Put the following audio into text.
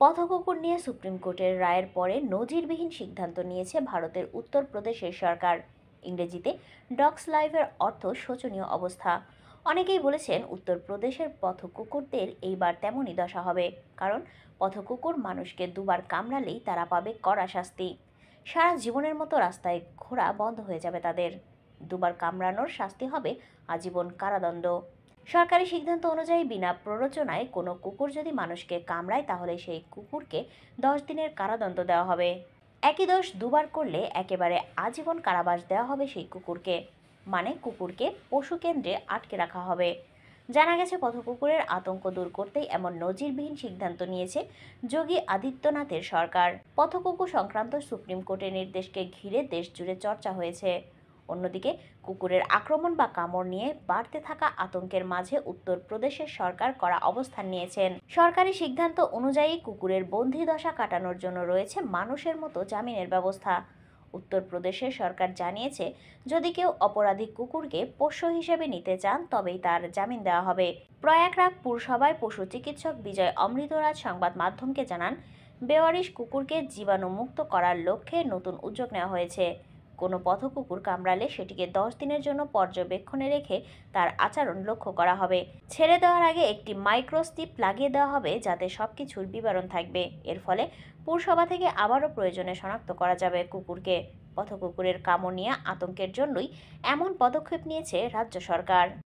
পথকুকুর নিয়ে সুপ্রিম কোর্টের রায়ের পরে নজিরবিহীন সিদ্ধান্ত নিয়েছে ভারতের উত্তরপ্রদেশের সরকার। ইংরেজিতে ডগস লাইফের অর্থ শোচনীয় অবস্থা। অনেকেই বলেছেন উত্তরপ্রদেশের পথকুকুরদের এইবার তেমনই দশা হবে, কারণ পথকুকুর মানুষকে দুবার কামড়ালেই তারা পাবে কড়া শাস্তি। সারা জীবনের মতো রাস্তায় ঘোরা বন্ধ হয়ে যাবে তাদের। দুবার কামড়ানোর শাস্তি হবে আজীবন কারাদণ্ড। সরকারি সিদ্ধান্ত অনুযায়ী বিনা প্ররোচনায় কোনো কুকুর যদি মানুষকে কামড়ায় তাহলে সেই কুকুরকে 10 দিনের কারাদণ্ড দেওয়া হবে। একই দোষ দুবার করলে একেবারে আজীবন কারাবাস দেওয়া হবে সেই কুকুরকে। মানে কুকুরকে পশু কেন্দ্রে আটকে রাখা হবে। জানা গেছে পথকুকুরের আতঙ্ক দূর করতেই এমন নজিরবিহীন সিদ্ধান্ত নিয়েছে যোগী আদিত্যনাথের সরকার। পথকুকুর সংক্রান্ত সুপ্রিম কোর্টের নির্দেশকে ঘিরে দেশ জুড়ে চর্চা হয়েছে। অন্যদিকে কুকুরের আক্রমণ বা কামড় নিয়ে বাড়তে থাকা আতঙ্কের মাঝে উত্তরপ্রদেশের সরকার কড়া অবস্থান নিয়েছেন। সরকারি সিদ্ধান্ত অনুযায়ী কুকুরের বন্দিদশা কাটানোর জন্য রয়েছে মানুষের মতো জামিনের ব্যবস্থা। উত্তরপ্রদেশের সরকার জানিয়েছে, যদি কেউ অপরাধী কুকুরকে পোষ্য হিসেবে নিতে চান তবেই তার জামিন দেওয়া হবে। প্রয়াগরাগ পুরসভায় পশু চিকিৎসক বিজয় অমৃতরাজ সংবাদ মাধ্যমকে জানান, বেওয়ারিশ কুকুরকে জীবাণুমুক্ত করার লক্ষ্যে নতুন উদ্যোগ নেওয়া হয়েছে। কোনো পথকুকুর কামড়ালে সেটিকে 10 দিনের জন্য পর্যবেক্ষণে রেখে তার আচরণ লক্ষ্য করা হবে। ছেড়ে দেওয়ার আগে একটি মাইক্রোস্টিপ লাগিয়ে দেওয়া হবে, যাতে সবকিছুর বিবরণ থাকবে। এর ফলে পুরসভা থেকে আবারও প্রয়োজনে শনাক্ত করা যাবে কুকুরকে। পথকুকুরের কামড় নিয়ে আতঙ্কের জন্যই এমন পদক্ষেপ নিয়েছে রাজ্য সরকার।